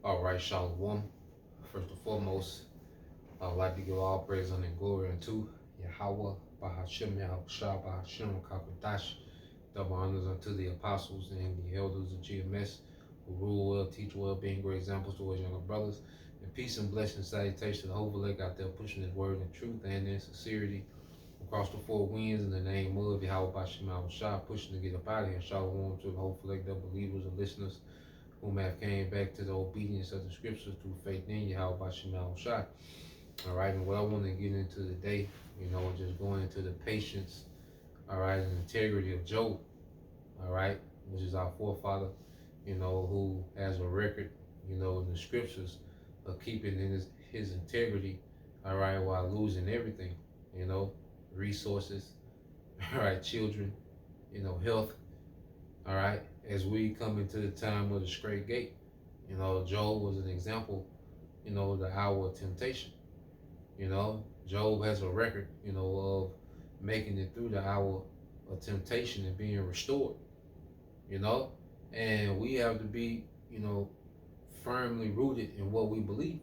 All right, Shalom. First and foremost, I would like to give all praise and glory unto Yahweh, Bahashem, Yahushua, Bahashem, Kakadash. Double honors unto the apostles and the elders of GMS who rule well, teach well, being great examples to our younger brothers. And peace and blessing, salutation to the whole leg out there pushing his word in truth and in sincerity across the four winds in the name of Yahweh, Bahashem, Yahushua, pushing to get up out of here. Shalom to the whole leg, the believers and listeners whom have came back to the obedience of the scriptures through faith in Yahweh Bashim Shai. All right, and what I want to get into today, just going into the patience, all right, and integrity of Job, all right, which is our forefather, who has a record, in the scriptures of keeping in his integrity, all right, while losing everything, resources, all right, children, health, all right, as we come into the time of the straight gate, Job was an example, the hour of temptation. Job has a record, of making it through the hour of temptation and being restored, and we have to be, firmly rooted in what we believe.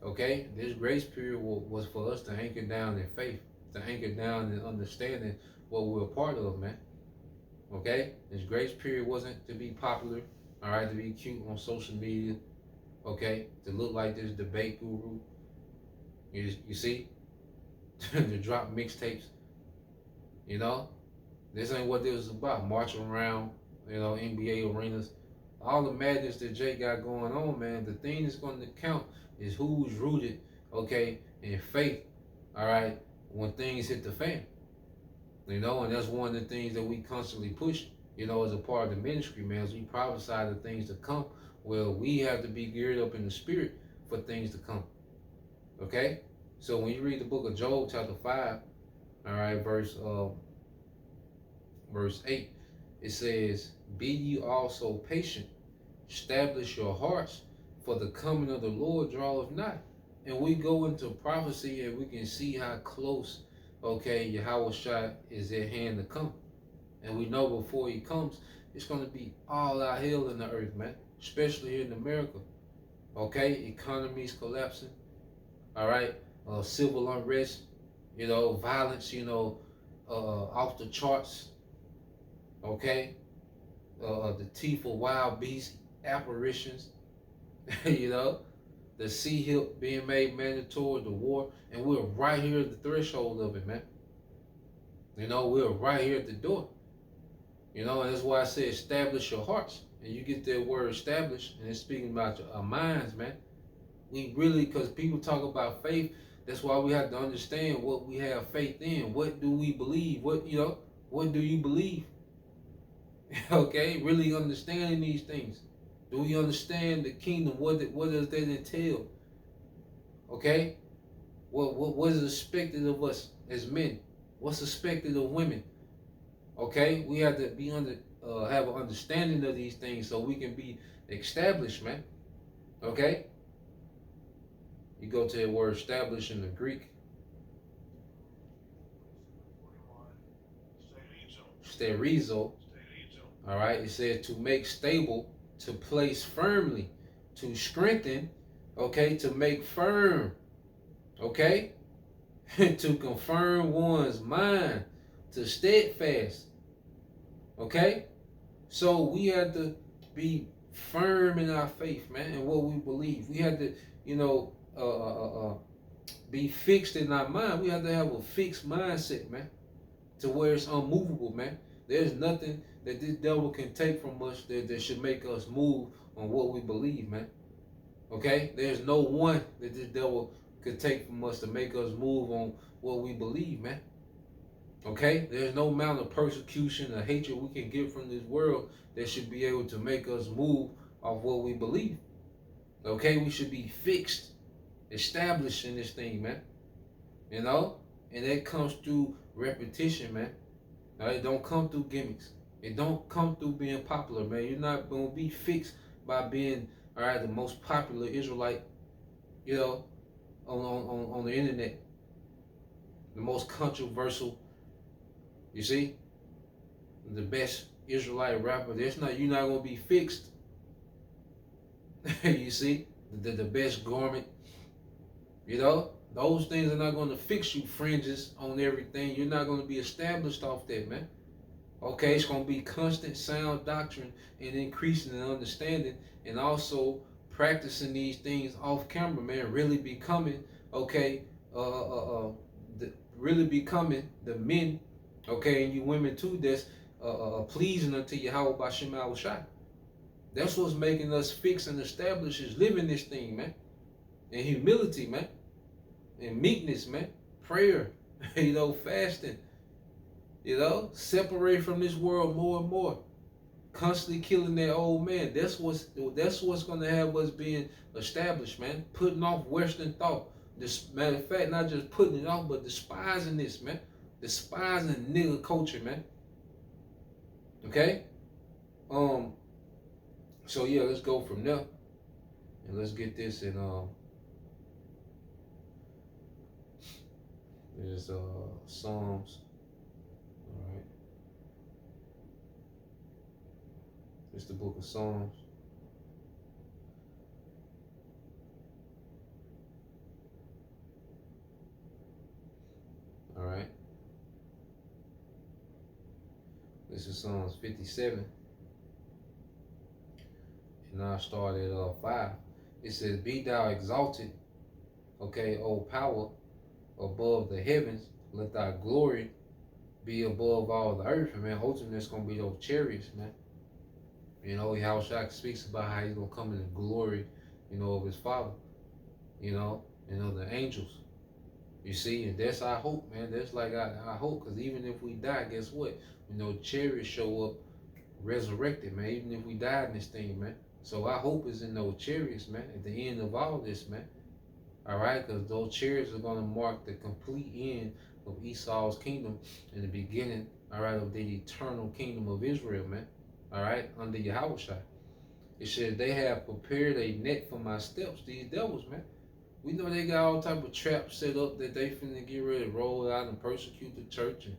Okay, this grace period was for us to anchor down in faith, to anchor down in understanding what we're a part of, man. Okay, this grace period wasn't to be popular, all right, to be cute on social media, okay, to look like this debate guru. You see, to drop mixtapes. This ain't what this was about. Marching around, NBA arenas, all the madness that Jay got going on, man. The thing that's going to count is who's rooted, okay, in faith, all right, when things hit the fan. And that's one of the things that we constantly push, as a part of the ministry, man, as we prophesy the things to come. Well, we have to be geared up in the spirit for things to come. Okay? So when you read the book of Job, chapter 5, all right, verse 8, it says, "Be ye also patient, establish your hearts, for the coming of the Lord draweth nigh." And we go into prophecy and we can see how close, okay, Yahweh Shai is at hand to come. And we know before he comes, it's going to be all out hell in the earth, man. Especially here in America. Okay, economy's collapsing. All right, civil unrest, violence, off the charts. Okay, the teeth of wild beasts, apparitions, the sea hip being made mandatory, the war, and we're right here at the threshold of it, man. We're right here at the door. And that's why I say establish your hearts. And you get that word established, and it's speaking about our minds, man. We really, because people talk about faith, that's why we have to understand what we have faith in. What do we believe? What do you believe? Okay, really understanding these things. Do we understand the kingdom? What does that entail? Okay, what is expected of us as men? What's expected of women? Okay, we have to be have an understanding of these things so we can be established, man. Okay, you go to the word "establish" in the Greek. Sterizo. All right, it says to make stable, to place firmly, to strengthen, okay, to make firm, okay, to confirm one's mind, to steadfast, okay. So we have to be firm in our faith, man, and what we believe. We have to, be fixed in our mind. We have to have a fixed mindset, man, to where it's unmovable, man. There's nothing that this devil can take from us that should make us move on what we believe, man. Okay? There's no one that this devil could take from us to make us move on what we believe, man. Okay? There's no amount of persecution or hatred we can get from this world that should be able to make us move off what we believe. Okay? We should be fixed, established in this thing, man. And that comes through repetition, man. It don't come through gimmicks. It don't come through being popular, man. You're not gonna be fixed by being, all right, the most popular Israelite, on the internet, the most controversial. You see, the best Israelite rapper, you're not gonna be fixed. You see, the best garment, you know, those things are not gonna fix you. Fringes on everything, you're not gonna be established off that, man. Okay, it's gonna be constant sound doctrine and increasing in understanding, and also practicing these things off camera, man. Really becoming, okay, really becoming the men, okay, and you women too. That's pleasing unto Yahweh by Shema Shai. That's what's making us fix and establish is living this thing, man. And humility, man. And meekness, man. Prayer, fasting. Separate from this world more and more. Constantly killing that old man. That's what's gonna have us being established, man. Putting off Western thought. This matter of fact, not just putting it off, but despising this, man. Despising nigga culture, man. Okay? So yeah, let's go from there. And let's get this in there's Psalms. Alright. It's the book of Psalms. Alright. This is Psalms 57. And I started 5. It says, "Be thou exalted, okay, O power, above the heavens. Let thy glory be above all the earth." And man, ultimately, it's gonna be those chariots, man. Yahushua speaks about how he's gonna come in the glory, of his Father, the angels. You see, and that's our hope, man. That's like our hope, because even if we die, guess what? Chariots show up resurrected, man. Even if we die in this thing, man. So our hope is in those chariots, man, at the end of all this, man. All right, because those chariots are going to mark the complete end of Esau's kingdom and the beginning, all right, of the eternal kingdom of Israel, man. All right, under Yahushua. It says, "They have prepared a net for my steps," these devils, man. We know they got all type of traps set up that they finna get ready to roll out and persecute the church and,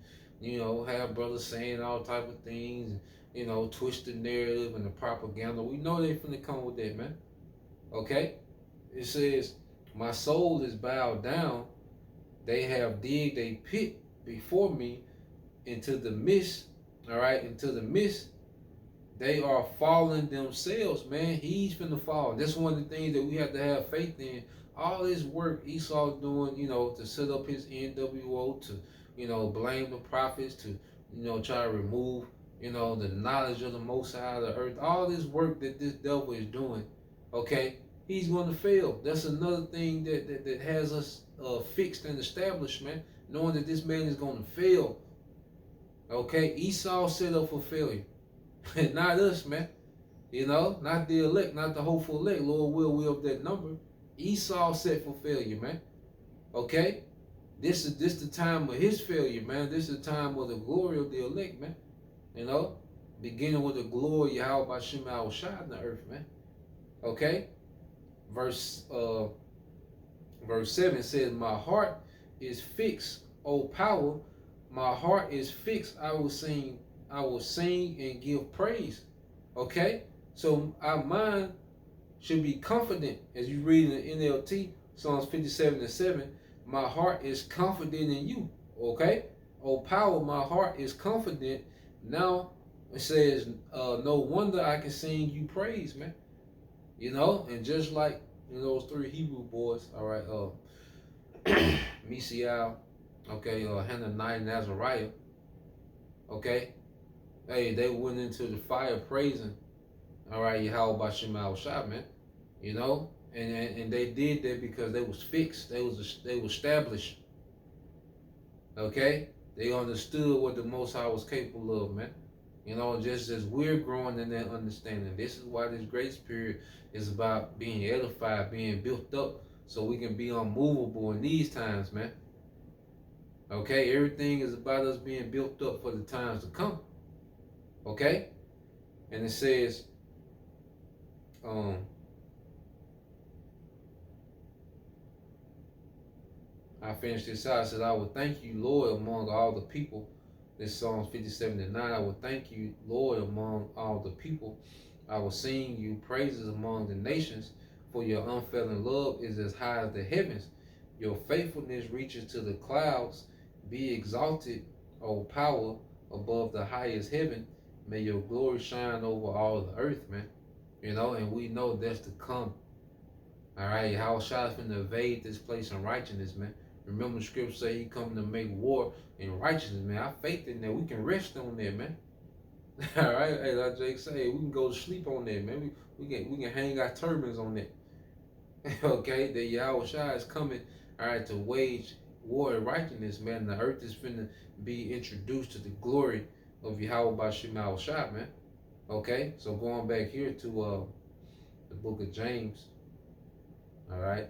have brothers saying all type of things and, twist the narrative and the propaganda. We know they finna come with that, man. Okay? It says, "My soul is bowed down. They have digged a pit before me into the mist." All right, into the mist. They are falling themselves, man. He's finna fall. That's one of the things that we have to have faith in. All this work Esau's doing, to set up his NWO, to, blame the prophets, to, try to remove, the knowledge of the Most High of the earth. All this work that this devil is doing, okay, he's going to fail. That's another thing that has us fixed and established, man. Knowing that this man is going to fail. Okay, Esau set up for failure. Not us, man. Not the elect, not the hopeful elect. Lord will we of that number. Esau set for failure, man. Okay? This is the time of his failure, man. This is the time of the glory of the elect, man. Beginning with the glory of Yahweh by Shema Shai in the earth, man. Okay? Verse 7 says, "My heart is fixed, O power. My heart is fixed. I will sing and give praise." Okay? So our mind should be confident, as you read in the NLT, Psalms 57:7. "My heart is confident in you." Okay? "O power, my heart is confident." Now it says, "No wonder I can sing you praise," man. And just like those 3 Hebrew boys, all right, Mishael, okay, Hananiah and Azariah, okay, hey, they went into the fire praising, all right, Yahweh by Shema Shai, man. And they did that because they was fixed. They was established. Okay? They understood what the Most High was capable of, man. Just as we're growing in that understanding. This is why this grace period is about being edified, being built up, so we can be unmovable in these times, man. Okay? Everything is about us being built up for the times to come. Okay? And it says, I finished this out. I said, "I will thank you, Lord, among all the people, This Psalms 57:9. I will thank you, Lord, among all the people. I will sing you praises among the nations, for your unfailing love is as high as the heavens. Your faithfulness reaches to the clouds. Be exalted, O power, above the highest heaven. May your glory shine over all the earth, man. And we know that's to come. All right, how shall finna invade this place in righteousness, man. Remember the scripture say he coming to make war in righteousness, man. I faith in that. We can rest on that, man. All right, hey, like Jake say, we can go to sleep on that, man. We can hang our turbans on that. Okay, that Yahweh Shai is coming, all right, to wage war in righteousness, man. The earth is finna be introduced to the glory of Yahweh Bashim Yahweh Shai, man. Okay, so going back here to the book of James, all right.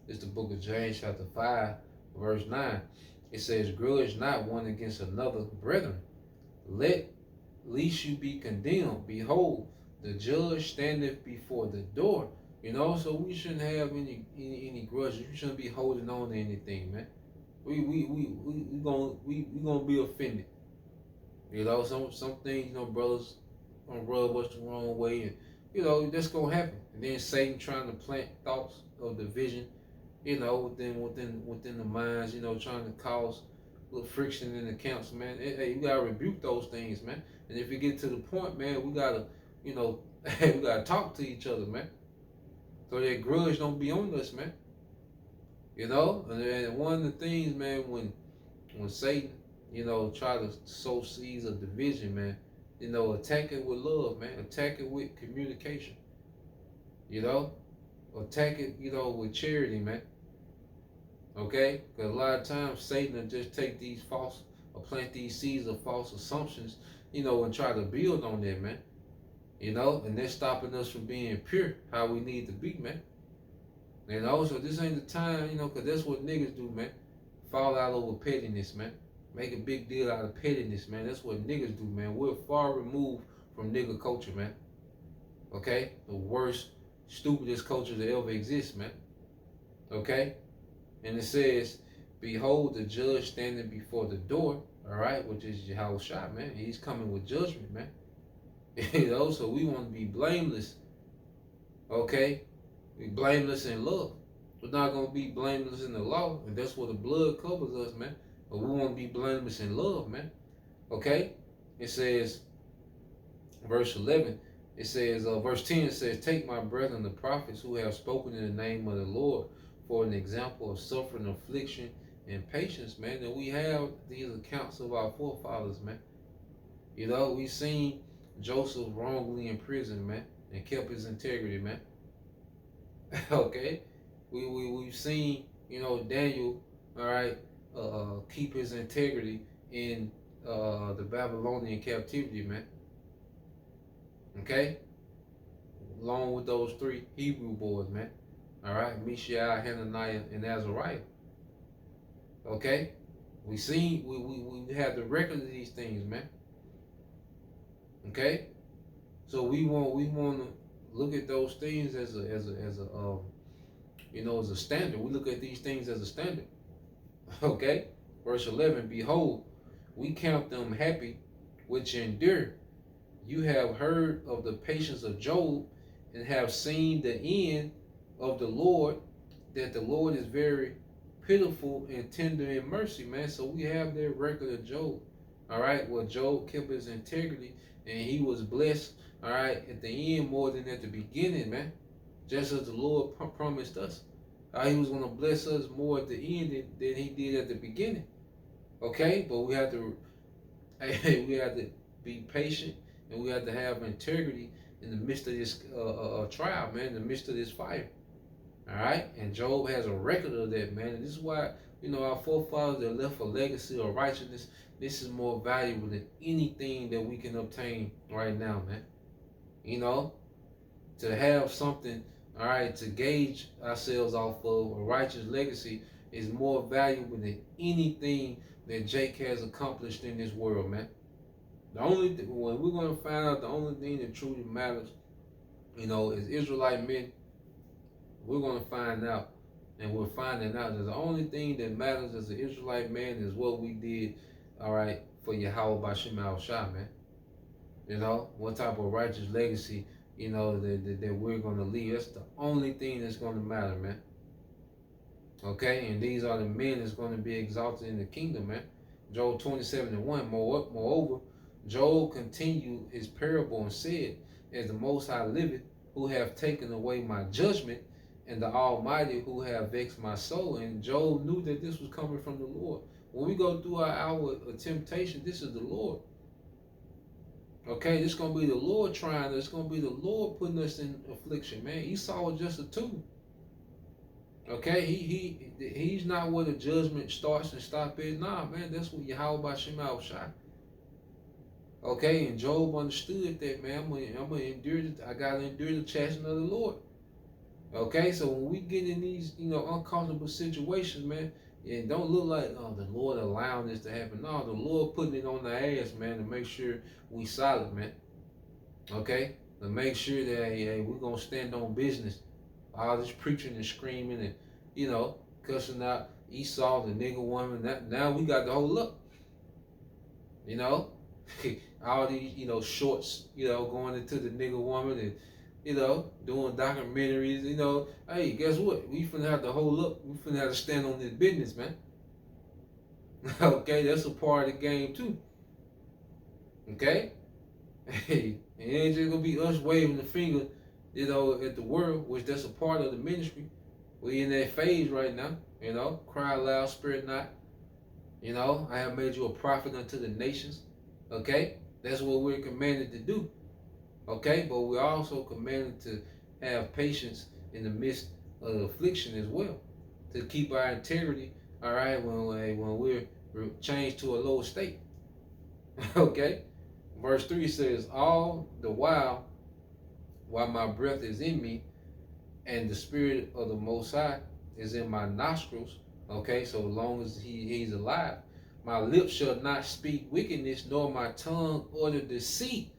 It's the book of James, chapter 5, verse 9. It says, grudge not one against another, brethren. Lest you be condemned. Behold, the judge standeth before the door. So we shouldn't have any grudges. We shouldn't be holding on to anything, man. We gonna be offended. Some things, brothers gonna rub us the wrong way, and that's gonna happen. And then Satan trying to plant thoughts of division, within the minds, trying to cause a little friction in the camps, man. Hey, you gotta rebuke those things, man. And if you get to the point, man, we gotta, we gotta talk to each other, man. So that grudge don't be on us, man. And one of the things, man, when Satan, try to sow seeds of division, man, attack it with love, man. Attack it with communication. Attack it, with charity, man. Okay? Because a lot of times Satan will just take these false, or plant these seeds of false assumptions, and try to build on that, man. And they're stopping us from being pure, how we need to be, man. So this ain't the time, because that's what niggas do, man. Fall out over pettiness, man. Make a big deal out of pettiness, man. That's what niggas do, man. We're far removed from nigga culture, man. Okay? The worst, stupidest culture that ever exists, man. Okay? And it says, behold, the judge standing before the door, all right, which is Yahweh Shai, man. He's coming with judgment, man. So we want to be blameless, okay? Be blameless in love. We're not going to be blameless in the law, and that's what the blood covers us, man. But we want to be blameless in love, man. Okay? It says, verse 11, it says, verse 10, it says, take my brethren, the prophets who have spoken in the name of the Lord, for an example of suffering, affliction, and patience, man. And we have these accounts of our forefathers, man. We've seen Joseph wrongly in prison, man, and kept his integrity, man. Okay? We've seen, Daniel, all right, keep his integrity in the Babylonian captivity, man. Okay? Along with those 3 Hebrew boys, man. All right, Mishael, Hananiah, and Azariah. Okay? We have the record of these things, man. Okay? So we want to look at those things as a standard. We look at these things as a standard. Okay? Verse 11, behold, we count them happy which endure. You have heard of the patience of Job, and have seen the end of the Lord, that the Lord is very pitiful and tender in mercy, man. So we have that record of Job. All right, well, Job kept his integrity, and he was blessed, all right, at the end more than at the beginning, man. Just as the Lord promised us. He was going to bless us more at the end than he did at the beginning. Okay, but we have to be patient, and we have to have integrity in the midst of this trial, man, in the midst of this fire. All right, and Job has a record of that, man. And this is why, our forefathers that left a legacy of righteousness. This is more valuable than anything that we can obtain right now, man. To have something, all right, to gauge ourselves off of a righteous legacy is more valuable than anything that Jake has accomplished in this world, man. When we're going to find out the only thing that truly matters, is Israelite men, we're going to find out, and we're finding out that the only thing that matters as an Israelite man is what we did, all right, for Yahweh Bashim Al Shah, man. You know, what type of righteous legacy, you know, that we're going to leave. That's the only thing that's going to matter, man. Okay, and these are the men that's going to be exalted in the kingdom, man. Job 27:1. Moreover, Job continued his parable and said, as the Most High liveth, who have taken away my judgment, and the Almighty who have vexed my soul. And Job knew that this was coming from the Lord. When we go through our hour of temptation, this is the Lord. Okay, this is going to be the Lord trying us. It's going to be the Lord putting us in affliction, man. Esau was just a tool. Okay, he's not where the judgment starts and stops at. Nah, man, that's what Yahweh Bashim Al Shai. Okay, and Job understood that, man. I'm gonna endure. I gotta endure the chastening of the Lord. Okay, so when we get in these, you know, uncomfortable situations, man, it don't look like, oh, the Lord allowing this to happen. No, the Lord putting it on the ass, man, to make sure we solid, man. Okay, to make sure that hey, we're gonna stand on business. All this preaching and screaming and, you know, cussing out Esau, the nigga woman. Now we got the whole up. You know, all these, you know, shorts, you know, going into the nigga woman and, you know, doing documentaries. You know, hey, guess what? We finna have to hold up. We finna have to stand on this business, man. Okay, that's a part of the game too. Okay, hey, it ain't just gonna be us waving the finger, you know, at the world, which that's a part of the ministry. We in that phase right now, you know, cry loud, spirit not. You know, I have made you a prophet unto the nations. Okay, that's what we're commanded to do. Okay, but we're also commanded to have patience in the midst of affliction as well, to keep our integrity. All right, when we're changed to a lower state. Okay, verse 3 says, all the while my breath is in me, and the spirit of the Most High is in my nostrils. Okay, so long as he's alive, my lips shall not speak wickedness, nor my tongue utter deceit.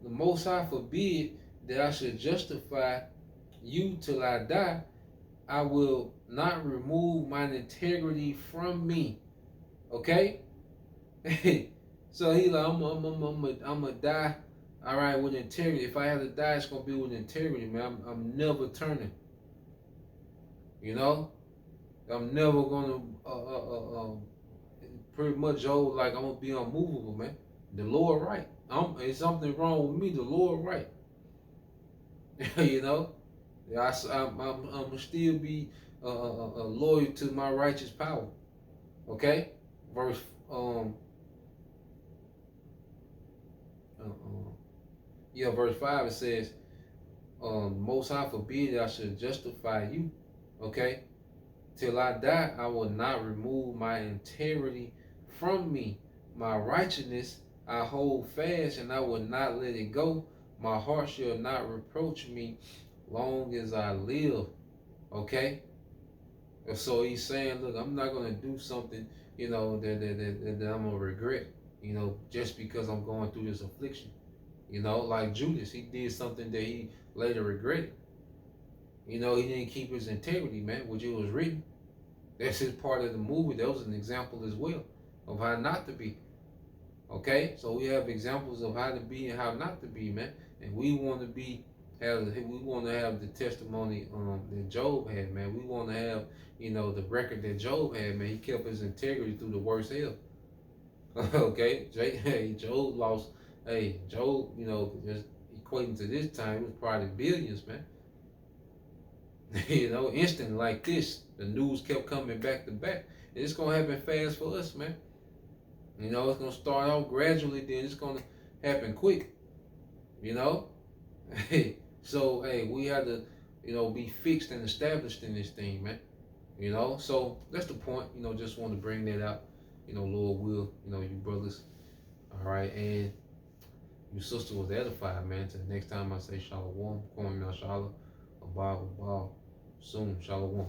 The Most High forbid that I should justify you till I die. I will not remove mine integrity from me. Okay, so he like, I'm gonna die. All right, with integrity. If I have to die, it's gonna be with integrity, man. I'm never turning. You know, I'm never gonna pretty much like I'm gonna be unmovable, man. The Lord right. It's something wrong with me. The Lord right. You know, I'm still be loyal to my righteous power. Okay, verse verse 5 it says, Most High forbid that I should justify you. Okay, till I die, I will not remove my integrity from me. My righteousness I hold fast, and I will not let it go. My heart shall not reproach me long as I live. Okay? So he's saying, look, I'm not going to do something, you know, that I'm going to regret, you know, just because I'm going through this affliction. You know, like Judas, he did something that he later regretted. You know, he didn't keep his integrity, man, which it was written. That's his part of the movie. That was an example as well of how not to be. Okay, so we have examples of how to be and how not to be, man. And we want to have the testimony that Job had, man. We want to have, you know, the record that Job had, man. He kept his integrity through the worst hell. Okay, Job lost. Hey, Job, you know, just equating to this time, it was probably billions, man. You know, instant like this, the news kept coming back to back. It's gonna happen fast for us, man. You know, it's gonna start out gradually, then it's gonna happen quick. You know, so hey, we have to, you know, be fixed and established in this thing, man. You know, so that's the point. You know, just want to bring that out. You know, Lord will, you know, you brothers, all right, and your sister was edified, man. Till the next time I say Shalom, Kwame Shalom, Abba, soon, Shalom.